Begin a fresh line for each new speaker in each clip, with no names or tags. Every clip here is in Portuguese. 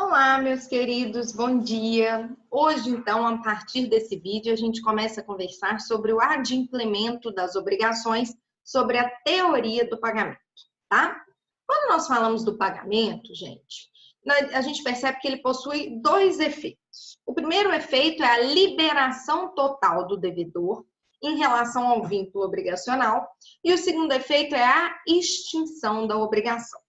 Olá, meus queridos, bom dia! Hoje, então, a partir desse vídeo, a gente começa a conversar sobre o adimplemento das obrigações, sobre a teoria do pagamento, tá? Quando nós falamos do pagamento, gente, a gente percebe que ele possui dois efeitos. O primeiro efeito é a liberação total do devedor em relação ao vínculo obrigacional e o segundo efeito é a extinção da obrigação.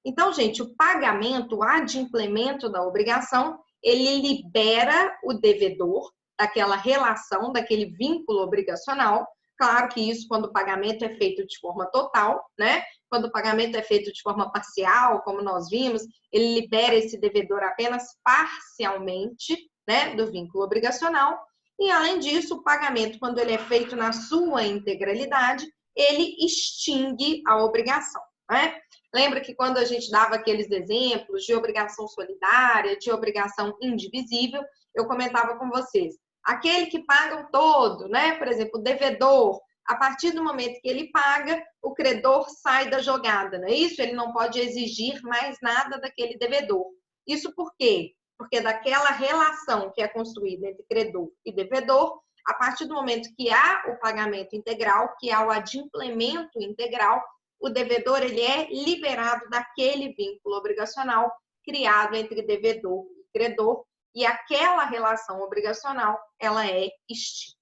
Então, gente, o pagamento, o adimplemento da obrigação, ele libera o devedor daquela relação, daquele vínculo obrigacional. Claro que isso quando o pagamento é feito de forma total, né? Quando o pagamento é feito de forma parcial, como nós vimos, ele libera esse devedor apenas parcialmente, né, do vínculo obrigacional. E, além disso, o pagamento, quando ele é feito na sua integralidade, ele extingue a obrigação, né? Lembra que quando a gente dava aqueles exemplos de obrigação solidária, de obrigação indivisível, eu comentava com vocês, aquele que paga o todo, né? Por exemplo, o devedor, a partir do momento que ele paga, o credor sai da jogada, não é isso? Ele não pode exigir mais nada daquele devedor. Isso por quê? Porque daquela relação que é construída entre credor e devedor, a partir do momento que há o pagamento integral, que há o adimplemento integral, o devedor ele é liberado daquele vínculo obrigacional criado entre devedor e credor e aquela relação obrigacional ela é extinta,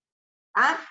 tá?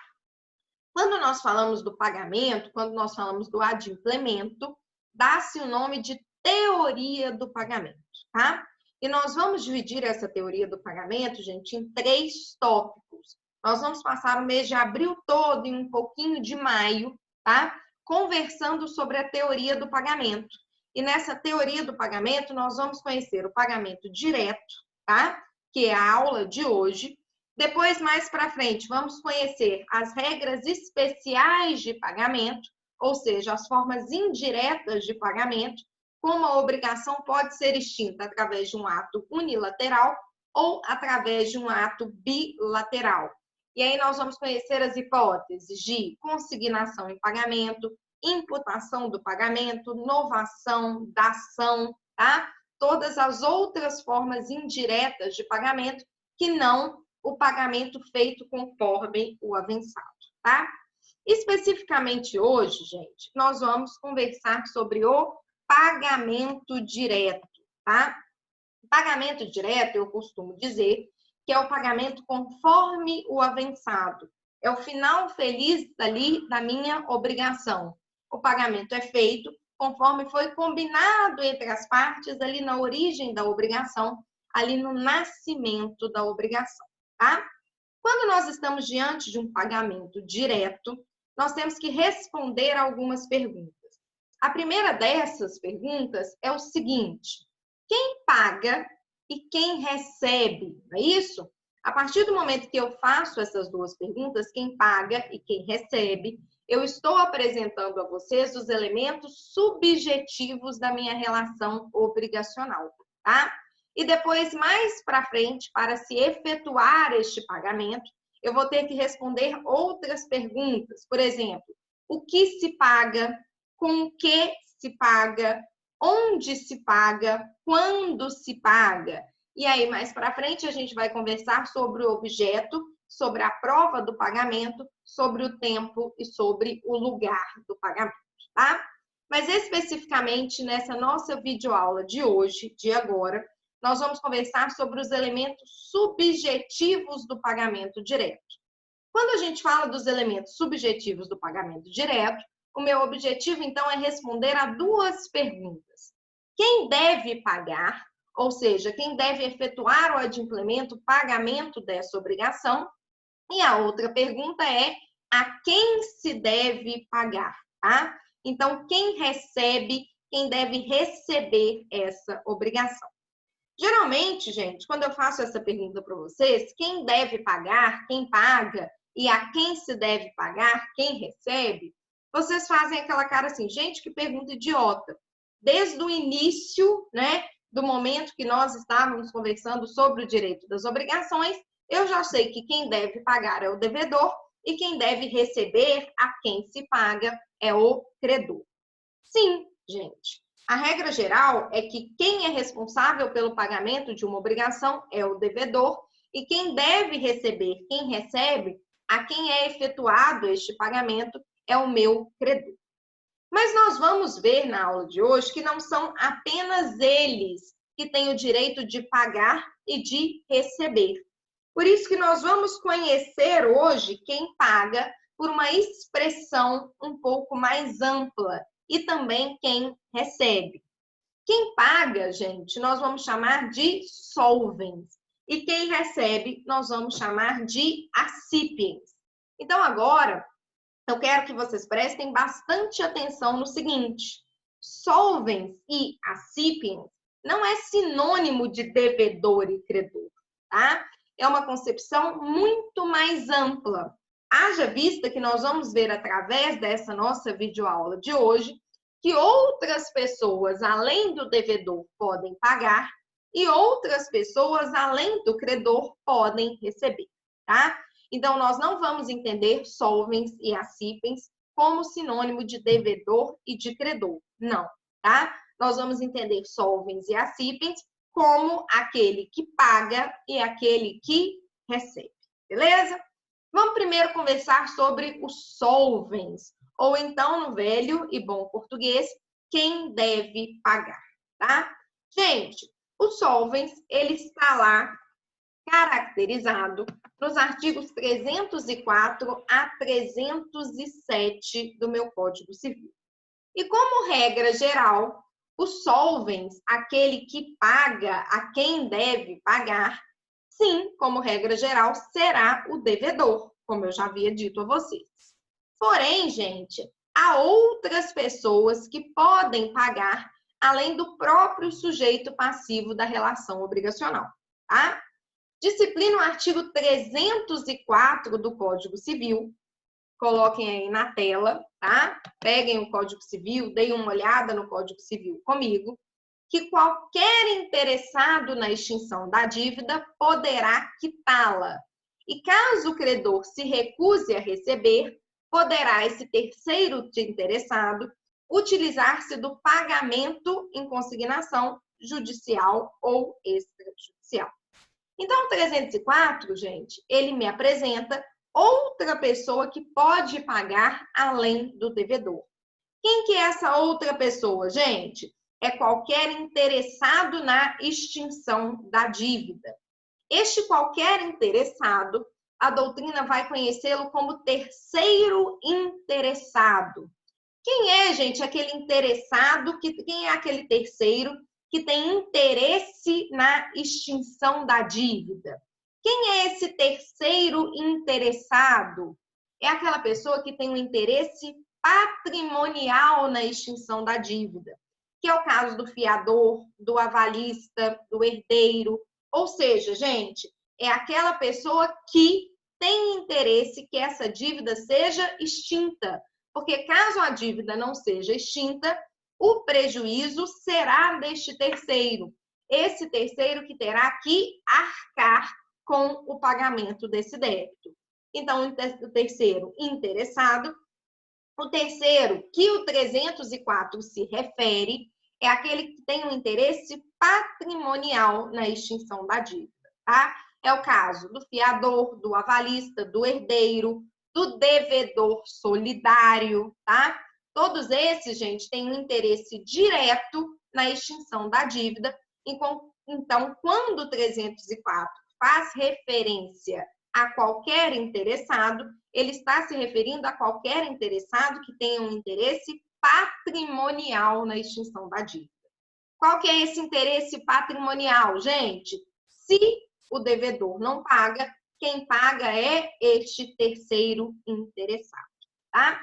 Quando nós falamos do pagamento, quando nós falamos do adimplemento, dá-se o nome de teoria do pagamento, tá? E nós vamos dividir essa teoria do pagamento, gente, em 3 tópicos. Nós vamos passar o mês de abril todo e um pouquinho de maio, tá? Conversando sobre a teoria do pagamento. E nessa teoria do pagamento, nós vamos conhecer o pagamento direto, tá? Que é a aula de hoje. Depois, mais para frente, vamos conhecer as regras especiais de pagamento, ou seja, as formas indiretas de pagamento, como a obrigação pode ser extinta através de um ato unilateral ou através de um ato bilateral. E aí nós vamos conhecer as hipóteses de consignação em pagamento, imputação do pagamento, novação, dação, tá? Todas as outras formas indiretas de pagamento que não o pagamento feito conforme o avançado, tá? Especificamente hoje, gente, nós vamos conversar sobre o pagamento direto, tá? Pagamento direto, eu costumo dizer, que é o pagamento conforme o avançado. É o final feliz ali da minha obrigação. O pagamento é feito conforme foi combinado entre as partes ali na origem da obrigação, ali no nascimento da obrigação, tá? Quando nós estamos diante de um pagamento direto, nós temos que responder algumas perguntas. A primeira dessas perguntas é o seguinte: quem paga e quem recebe, não é isso? A partir do momento que eu faço essas duas perguntas, quem paga e quem recebe, eu estou apresentando a vocês os elementos subjetivos da minha relação obrigacional, tá? E depois, mais para frente, para se efetuar este pagamento, eu vou ter que responder outras perguntas. Por exemplo, o que se paga, com o que se paga, onde se paga, quando se paga. E aí, mais para frente, a gente vai conversar sobre o objeto, sobre a prova do pagamento, sobre o tempo e sobre o lugar do pagamento, tá? Mas especificamente nessa nossa videoaula de hoje, de agora, nós vamos conversar sobre os elementos subjetivos do pagamento direto. Quando a gente fala dos elementos subjetivos do pagamento direto, o meu objetivo, então, é responder a 2 perguntas. Quem deve pagar, ou seja, quem deve efetuar o adimplemento, o pagamento dessa obrigação? E a outra pergunta é a quem se deve pagar, tá? Então, quem recebe, quem deve receber essa obrigação? Geralmente, gente, quando eu faço essa pergunta para vocês, quem deve pagar, quem paga, e a quem se deve pagar, quem recebe, vocês fazem aquela cara assim, gente, que pergunta idiota. Desde o início, né, do momento que nós estávamos conversando sobre o direito das obrigações, eu já sei que quem deve pagar é o devedor e quem deve receber, a quem se paga, é o credor. Sim, gente, A regra geral é que quem é responsável pelo pagamento de uma obrigação é o devedor e quem deve receber, quem recebe, a quem é efetuado este pagamento é o meu credor. Mas nós vamos ver na aula de hoje que não são apenas eles que têm o direito de pagar e de receber. Por isso que nós vamos conhecer hoje quem paga por uma expressão um pouco mais ampla e também quem recebe. Quem paga, gente, nós vamos chamar de solvens. E quem recebe, nós vamos chamar de acipiens. Então, agora, eu quero que vocês prestem bastante atenção no seguinte. Solvens e acipiens não é sinônimo de devedor e credor, tá? É uma concepção muito mais ampla. Haja vista que nós vamos ver através dessa nossa videoaula de hoje que outras pessoas, além do devedor, podem pagar e outras pessoas, além do credor, podem receber, tá? Então, nós não vamos entender solvens e acipiens como sinônimo de devedor e de credor, não, tá? Nós vamos entender solvens e acipiens como aquele que paga e aquele que recebe, beleza? Vamos primeiro conversar sobre os solvens, ou então, no velho e bom português, quem deve pagar, tá? Gente, o solvens, ele está lá caracterizado nos artigos 304 a 307 do meu Código Civil. E como regra geral, o solvens, aquele que paga a quem deve pagar, sim, como regra geral, será o devedor, como eu já havia dito a vocês. Porém, gente, há outras pessoas que podem pagar além do próprio sujeito passivo da relação obrigacional, tá? Disciplina o artigo 304 do Código Civil. Coloquem aí na tela, tá? Peguem o Código Civil, deem uma olhada no Código Civil comigo, que qualquer interessado na extinção da dívida poderá quitá-la. E caso o credor se recuse a receber, poderá esse terceiro interessado utilizar-se do pagamento em consignação judicial ou extrajudicial. Então, o 304, gente, ele me apresenta outra pessoa que pode pagar além do devedor. Quem que é essa outra pessoa, gente? É qualquer interessado na extinção da dívida. Este qualquer interessado, a doutrina vai conhecê-lo como terceiro interessado. Quem é, gente, aquele interessado, quem é aquele terceiro que tem interesse na extinção da dívida? Quem é esse terceiro interessado? É aquela pessoa que tem um interesse patrimonial na extinção da dívida, que é o caso do fiador, do avalista, do herdeiro. Ou seja, gente, é aquela pessoa que tem interesse que essa dívida seja extinta. Porque caso a dívida não seja extinta, o prejuízo será deste terceiro. Esse terceiro que terá que arcar com o pagamento desse débito. Então, o terceiro interessado. O terceiro, que o 304 se refere, é aquele que tem um interesse patrimonial na extinção da dívida, tá? É o caso do fiador, do avalista, do herdeiro, do devedor solidário, tá? Todos esses, gente, têm um interesse direto na extinção da dívida. Então, quando o 304 faz referência a qualquer interessado, ele está se referindo a qualquer interessado que tenha um interesse patrimonial na extinção da dívida. Qual que é esse interesse patrimonial, gente? Se o devedor não paga, quem paga é este terceiro interessado, tá?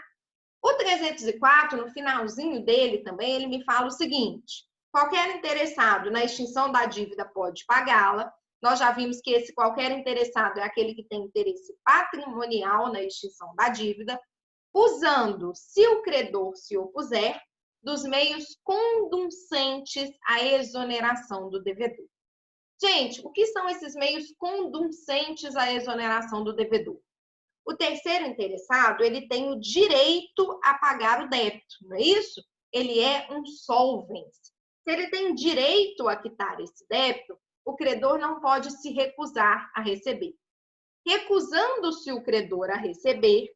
O 304, no finalzinho dele também, ele me fala o seguinte: qualquer interessado na extinção da dívida pode pagá-la. Nós já vimos que esse qualquer interessado é aquele que tem interesse patrimonial na extinção da dívida, usando, se o credor se opuser, dos meios conducentes à exoneração do devedor. Gente, o que são esses meios conducentes à exoneração do devedor? O terceiro interessado, ele tem o direito a pagar o débito, não é isso? ele é um solvens. Se ele tem direito a quitar esse débito, o credor não pode se recusar a receber. Recusando-se o credor a receber,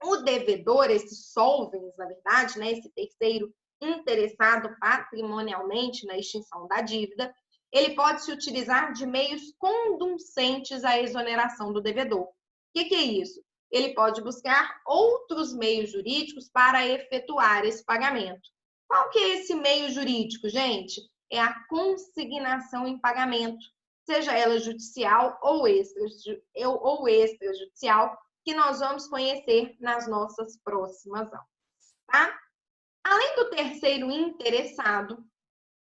o devedor, esse solvens, na verdade, né, esse terceiro interessado patrimonialmente na extinção da dívida, ele pode se utilizar de meios conducentes à exoneração do devedor. O que é isso? Ele pode buscar outros meios jurídicos para efetuar esse pagamento. Qual que é esse meio jurídico, gente? É a consignação em pagamento, seja ela judicial ou extrajudicial, que nós vamos conhecer nas nossas próximas aulas, tá? Além do terceiro interessado,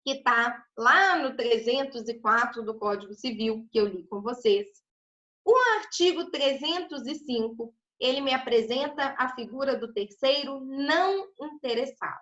que está lá no 304 do Código Civil, que eu li com vocês, o artigo 305, ele me apresenta a figura do terceiro não interessado.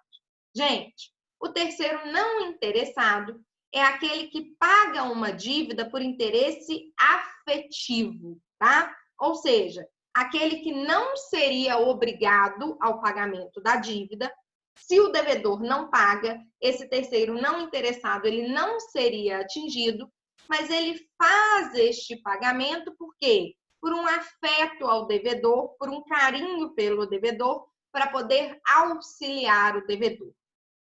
Gente, o terceiro não interessado é aquele que paga uma dívida por interesse afetivo, tá? Ou seja, aquele que não seria obrigado ao pagamento da dívida. Se o devedor não paga, esse terceiro não interessado, ele não seria atingido, mas ele faz este pagamento por quê? Por um afeto ao devedor, por um carinho pelo devedor, para poder auxiliar o devedor.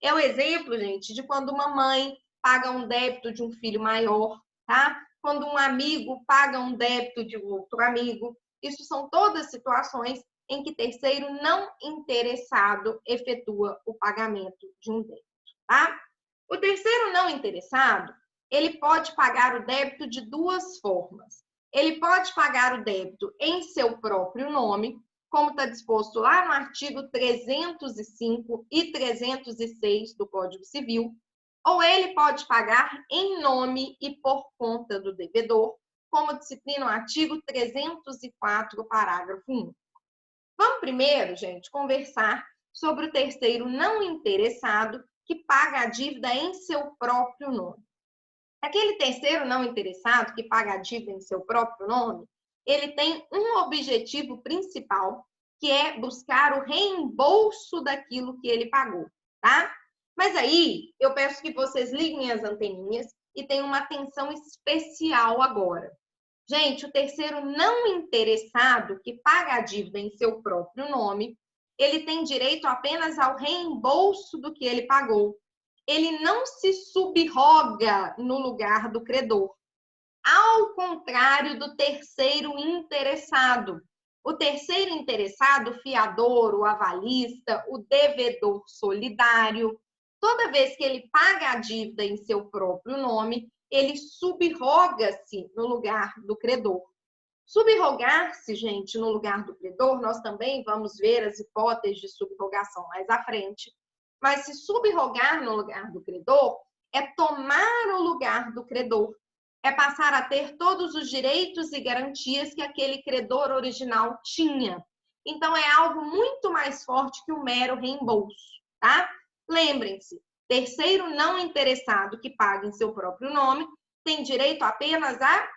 É o exemplo, gente, de quando uma mãe paga um débito de um filho maior, tá? Quando um amigo paga um débito de outro amigo. Isso são todas situações em que terceiro não interessado efetua o pagamento de um débito, tá? O terceiro não interessado, ele pode pagar o débito de duas formas. Ele pode pagar o débito em seu próprio nome, como está disposto lá no artigo 305 e 306 do Código Civil, ou ele pode pagar em nome e por conta do devedor, como disciplina o artigo 304, parágrafo 1. Vamos primeiro, gente, conversar sobre o terceiro não interessado que paga a dívida em seu próprio nome. Aquele terceiro não interessado que paga a dívida em seu próprio nome, ele tem um objetivo principal, que é buscar o reembolso daquilo que ele pagou, tá? Mas aí, eu peço que vocês liguem as anteninhas e tenham uma atenção especial agora. Gente, o terceiro não interessado que paga a dívida em seu próprio nome, ele tem direito apenas ao reembolso do que ele pagou. Ele não se subroga no lugar do credor. Ao contrário do terceiro interessado. O terceiro interessado, o fiador, o avalista, o devedor solidário, toda vez que ele paga a dívida em seu próprio nome, ele subroga-se no lugar do credor. Subrogar-se, gente, no lugar do credor, nós também vamos ver as hipóteses de subrogação mais à frente. Mas se subrogar no lugar do credor é tomar o lugar do credor, é passar a ter todos os direitos e garantias que aquele credor original tinha. Então, é algo muito mais forte que o mero reembolso, tá? Lembrem-se, terceiro não interessado que paga em seu próprio nome tem direito apenas a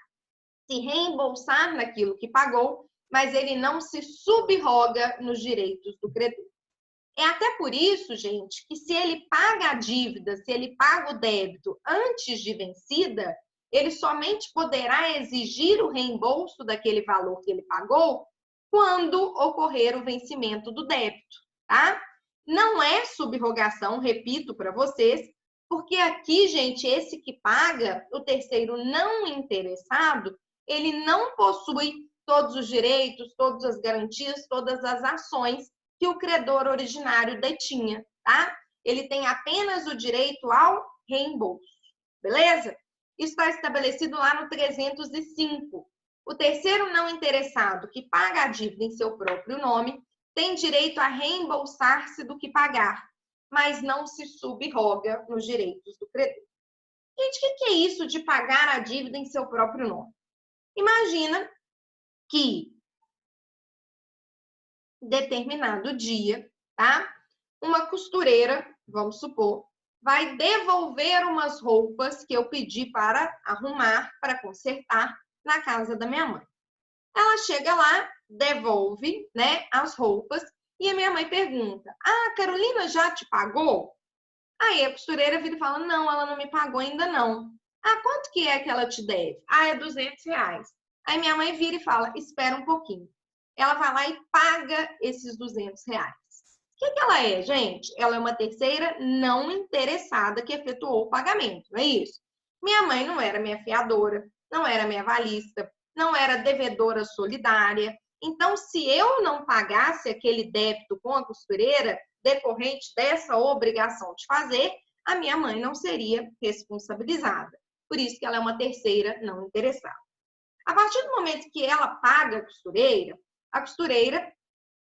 se reembolsar naquilo que pagou, mas ele não se subroga nos direitos do credor. É até por isso, gente, que se ele paga a dívida, se ele paga o débito antes de vencida, ele somente poderá exigir o reembolso daquele valor que ele pagou quando ocorrer o vencimento do débito, tá? Não é subrogação, repito para vocês, porque aqui, gente, esse que paga, o terceiro não interessado, ele não possui todos os direitos, todas as garantias, todas as ações que o credor originário detinha, tá? Ele tem apenas o direito ao reembolso, beleza? Isso está estabelecido lá no 305. O terceiro não interessado que paga a dívida em seu próprio nome tem direito a reembolsar-se do que pagar, mas não se subroga nos direitos do credor. Gente, o que é isso de pagar a dívida em seu próprio nome? Imagina que determinado dia, tá? Uma costureira, vamos supor, vai devolver umas roupas que eu pedi para arrumar, para consertar na casa da minha mãe. Ela chega lá, devolve, né, as roupas E a minha mãe pergunta, a Carolina já te pagou? Aí a costureira vira e fala, não, ela não me pagou ainda não. Ah, quanto que é que ela te deve? Ah, é R$ 200. Aí minha mãe vira e fala, espera um pouquinho. Ela vai lá e paga esses R$ 200. O que ela é, gente? Ela é uma terceira não interessada que efetuou o pagamento, não é isso? Minha mãe não era minha fiadora, não era minha avalista, não era devedora solidária. Então, se eu não pagasse aquele débito com a costureira, decorrente dessa obrigação de fazer, a minha mãe não seria responsabilizada. Por isso que ela é uma terceira não interessada. A partir do momento que ela paga a costureira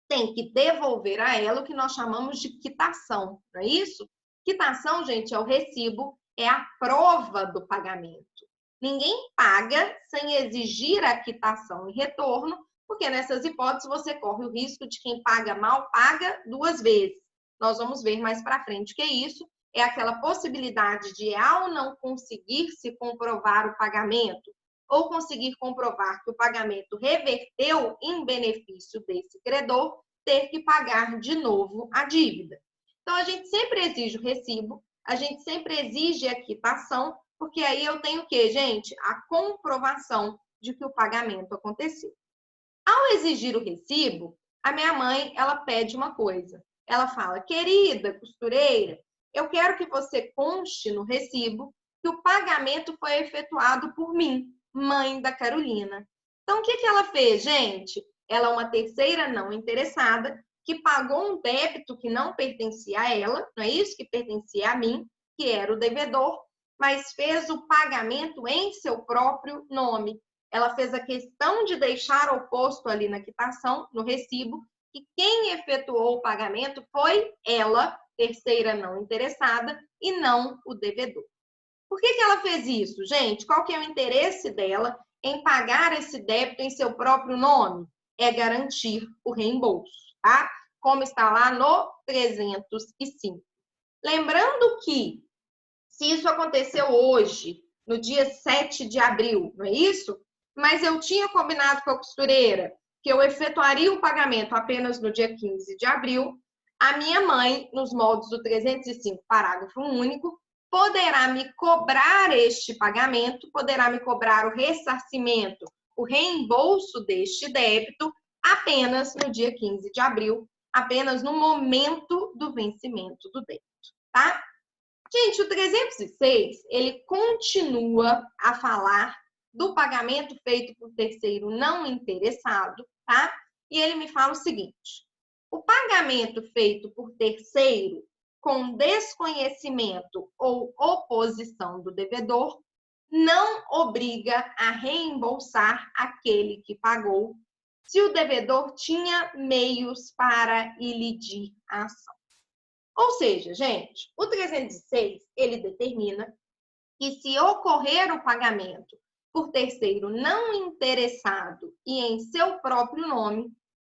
tem que devolver a ela o que nós chamamos de quitação, não é isso? Quitação, gente, é o recibo, é a prova do pagamento. Ninguém paga sem exigir a quitação em retorno, porque nessas hipóteses você corre o risco de quem paga mal paga duas vezes. Nós vamos ver mais para frente o que é isso. É aquela possibilidade de, ao não conseguir se comprovar o pagamento, ou conseguir comprovar que o pagamento reverteu em benefício desse credor, ter que pagar de novo a dívida. Então, a gente sempre exige o recibo, a gente sempre exige a quitação, porque aí eu tenho o quê, gente? A comprovação de que o pagamento aconteceu. Ao exigir o recibo, a minha mãe, ela pede uma coisa. Ela fala, querida costureira, eu quero que você conste no recibo que o pagamento foi efetuado por mim, mãe da Carolina. Então, o que ela fez, gente? Ela é uma terceira não interessada que pagou um débito que não pertencia a ela, não é isso? Que pertencia a mim, que era o devedor, mas fez o pagamento em seu próprio nome. Ela fez a questão de deixar o posto ali na quitação, no recibo, que quem efetuou o pagamento foi ela, terceira não interessada, e não o devedor. Por que ela fez isso, gente? Qual que é o interesse dela em pagar esse débito em seu próprio nome? É garantir o reembolso, tá? Como está lá no 305. Lembrando que, se isso aconteceu hoje, no dia 7 de abril, não é isso? Mas eu tinha combinado com a costureira que eu efetuaria o pagamento apenas no dia 15 de abril, a minha mãe, nos moldes do 305, parágrafo único, poderá me cobrar este pagamento, poderá me cobrar o ressarcimento, o reembolso deste débito apenas no dia 15 de abril, apenas no momento do vencimento do débito, tá? Gente, o 306, ele continua a falar do pagamento feito por terceiro não interessado, tá? E ele me fala o seguinte: o pagamento feito por terceiro com desconhecimento ou oposição do devedor não obriga a reembolsar aquele que pagou, se o devedor tinha meios para ilidir a ação. Ou seja, gente, o 306, ele determina que se ocorrer o pagamento por terceiro não interessado e em seu próprio nome,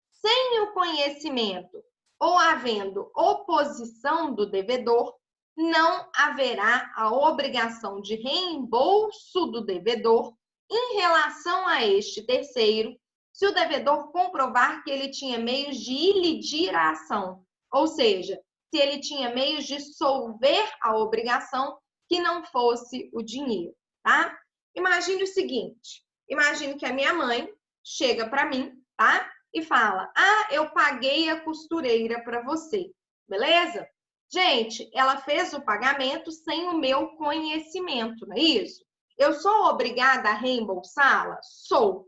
sem o conhecimento ou havendo oposição do devedor, não haverá a obrigação de reembolso do devedor em relação a este terceiro, se o devedor comprovar que ele tinha meios de ilidir a ação, ou seja, se ele tinha meios de solver a obrigação que não fosse o dinheiro, tá? Imagine o seguinte, imagine que a minha mãe chega para mim, tá? E fala, eu paguei a costureira para você, beleza? Gente, ela fez o pagamento sem o meu conhecimento, não é isso? Eu sou obrigada a reembolsá-la? Sou,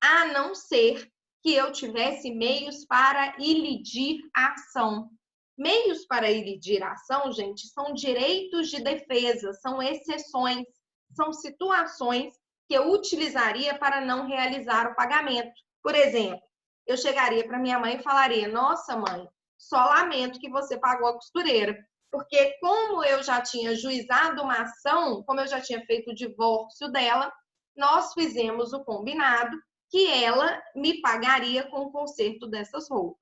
a não ser que eu tivesse meios para ilidir a ação. Meios para ilidir a ação, gente, são direitos de defesa, são exceções, são situações que eu utilizaria para não realizar o pagamento. Por exemplo, eu chegaria para minha mãe e falaria, nossa mãe, só lamento que você pagou a costureira, porque como eu já tinha juizado uma ação, como eu já tinha feito o divórcio dela, nós fizemos o combinado que ela me pagaria com o conserto dessas roupas.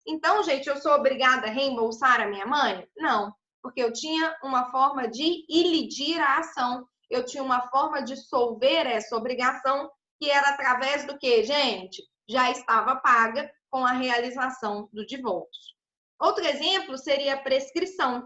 Então, gente, eu sou obrigada a reembolsar a minha mãe? Não, porque eu tinha uma forma de ilidir a ação. Eu tinha uma forma de solver essa obrigação, que era através do que, gente? Já estava paga, com a realização do divórcio. Outro exemplo seria a prescrição.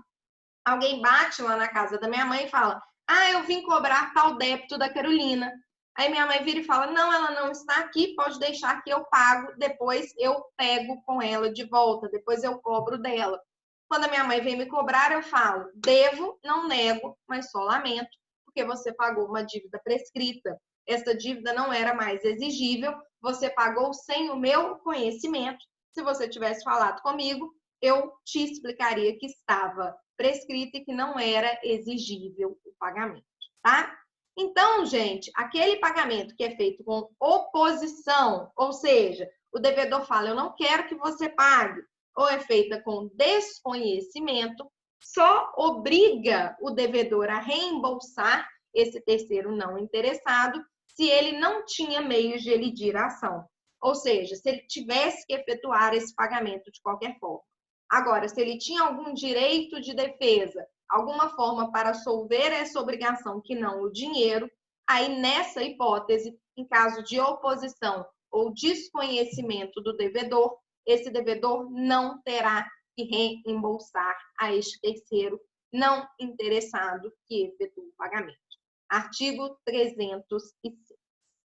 Alguém bate lá na casa da minha mãe e fala: ah, eu vim cobrar tal débito da Carolina. Aí minha mãe vira e fala: não, ela não está aqui, pode deixar que eu pago, depois eu pego com ela de volta, depois eu cobro dela. Quando a minha mãe vem me cobrar, eu falo: devo, não nego, mas só lamento, porque você pagou uma dívida prescrita. Essa dívida não era mais exigível, você pagou sem o meu conhecimento. Se você tivesse falado comigo, eu te explicaria que estava prescrito e que não era exigível o pagamento, tá? Então, gente, aquele pagamento que é feito com oposição, ou seja, o devedor fala: eu não quero que você pague, ou é feita com desconhecimento, só obriga o devedor a reembolsar esse terceiro não interessado se ele não tinha meios de elidir a ação. Ou seja, se ele tivesse que efetuar esse pagamento de qualquer forma. Agora, se ele tinha algum direito de defesa, alguma forma para solver essa obrigação que não o dinheiro, aí nessa hipótese, em caso de oposição ou desconhecimento do devedor, esse devedor não terá que reembolsar a este terceiro não interessado que efetua o pagamento. Artigo 306,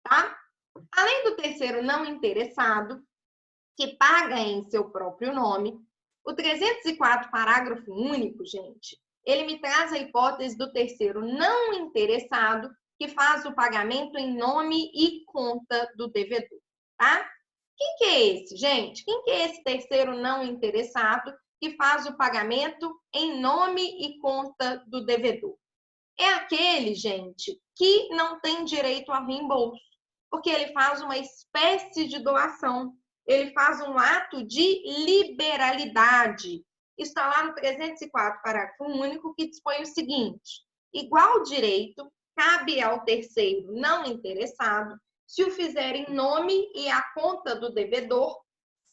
tá? Além do terceiro não interessado, que paga em seu próprio nome, o 304, parágrafo único, gente, ele me traz a hipótese do terceiro não interessado que faz o pagamento em nome e conta do devedor, tá? Quem que é esse, gente? Quem que é esse terceiro não interessado que faz o pagamento em nome e conta do devedor? É aquele, gente, que não tem direito a reembolso, porque ele faz uma espécie de doação, ele faz um ato de liberalidade. Está lá no 304, parágrafo único, que dispõe o seguinte: igual direito cabe ao terceiro não interessado se o fizer em nome e à conta do devedor,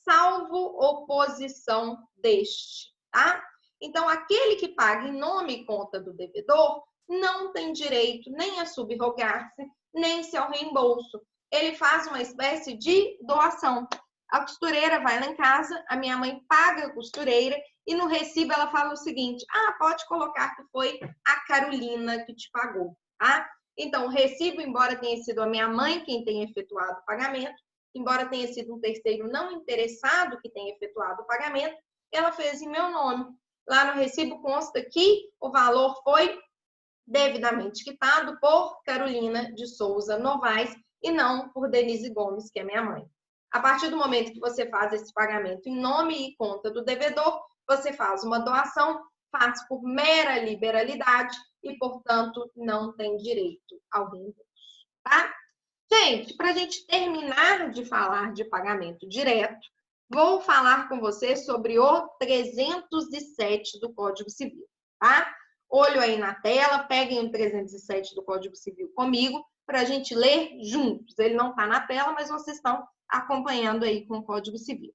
salvo oposição deste, tá? Então, aquele que paga em nome e conta do devedor não tem direito nem a subrogar-se, nem ao reembolso. Ele faz uma espécie de doação. A costureira vai lá em casa, a minha mãe paga a costureira e no recibo ela fala o seguinte: ah, pode colocar que foi a Carolina que te pagou, tá? Então, o recibo, embora tenha sido a minha mãe quem tenha efetuado o pagamento, embora tenha sido um terceiro não interessado que tenha efetuado o pagamento, ela fez em meu nome. Lá no recibo consta que o valor foi devidamente quitado por Carolina de Souza Novaes e não por Denise Gomes, que é minha mãe. A partir do momento que você faz esse pagamento em nome e conta do devedor, você faz uma doação, faz por mera liberalidade e, portanto, não tem direito ao reembolso, tá? Gente, para a gente terminar de falar de pagamento direto, vou falar com você sobre o 307 do Código Civil, tá? Olho aí na tela, peguem o 307 do Código Civil comigo para a gente ler juntos. Ele não está na tela, mas vocês estão acompanhando aí com o Código Civil.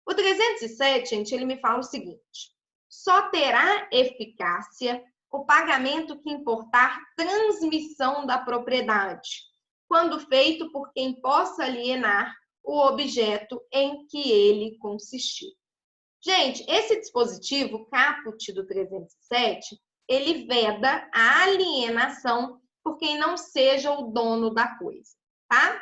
O 307, gente, ele me fala o seguinte: só terá eficácia o pagamento que importar transmissão da propriedade, quando feito por quem possa alienar o objeto em que ele consistiu. Gente, esse dispositivo caput do 307, ele veda a alienação por quem não seja o dono da coisa, tá?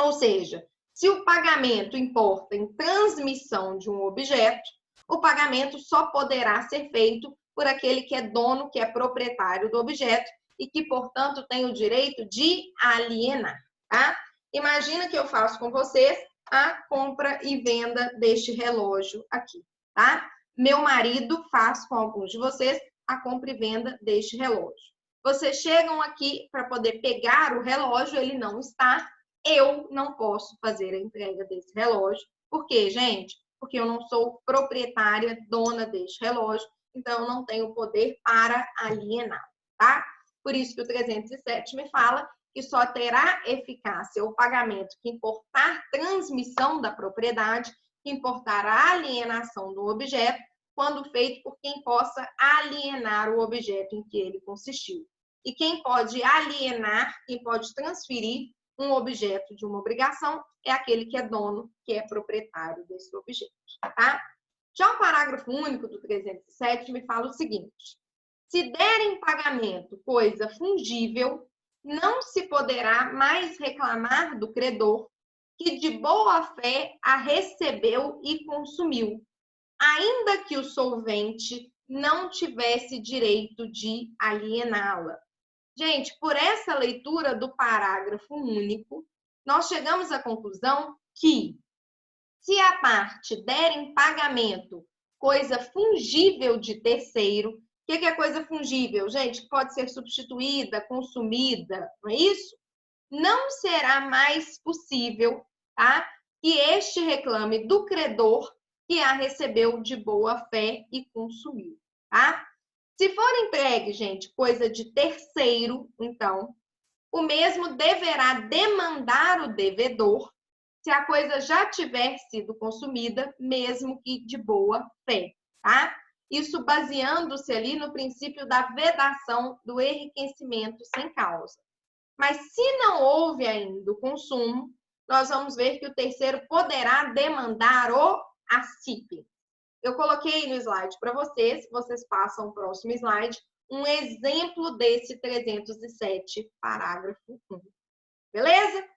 Ou seja, se o pagamento importa em transmissão de um objeto, o pagamento só poderá ser feito por aquele que é dono, que é proprietário do objeto e que, portanto, tem o direito de alienar, tá? Imagina que eu faço com vocês a compra e venda deste relógio aqui, tá? Meu marido faz com alguns de vocês a compra e venda deste relógio. Vocês chegam aqui para poder pegar o relógio, ele não está. Eu não posso fazer a entrega desse relógio. Por quê, gente? Porque eu não sou proprietária, dona deste relógio, então eu não tenho poder para alienar, tá? Por isso que o 307 me fala que só terá eficácia o pagamento que importar transmissão da propriedade, que importar a alienação do objeto, quando feito por quem possa alienar o objeto em que ele consistiu. E quem pode alienar, quem pode transferir, um objeto de uma obrigação é aquele que é dono, que é proprietário desse objeto, tá? Já o parágrafo único do 307 me fala o seguinte: se der em pagamento coisa fungível, não se poderá mais reclamar do credor que de boa fé a recebeu e consumiu, ainda que o solvente não tivesse direito de aliená-la. Gente, por essa leitura do parágrafo único, nós chegamos à conclusão que, se a parte der em pagamento coisa fungível de terceiro, o que é coisa fungível? Gente, pode ser substituída, consumida, não é isso? Não será mais possível, tá, que este reclame do credor que a recebeu de boa fé e consumiu, tá? Se for entregue, gente, coisa de terceiro, então, o mesmo deverá demandar o devedor se a coisa já tiver sido consumida, mesmo que de boa fé, tá? Isso baseando-se ali no princípio da vedação do enriquecimento sem causa. Mas se não houve ainda o consumo, nós vamos ver que o terceiro poderá demandar o accipiens. Eu coloquei no slide para vocês passam o próximo slide, um exemplo desse 307, parágrafo 1. Beleza?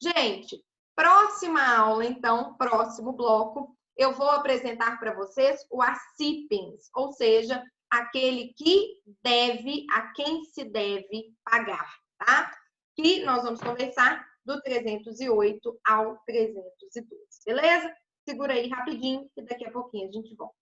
Gente, próxima aula, então, próximo bloco, eu vou apresentar para vocês o accipiens, ou seja, aquele que deve, a quem se deve pagar, tá? Que nós vamos conversar do 308 ao 312, beleza? Segura aí rapidinho, que daqui a pouquinho a gente volta.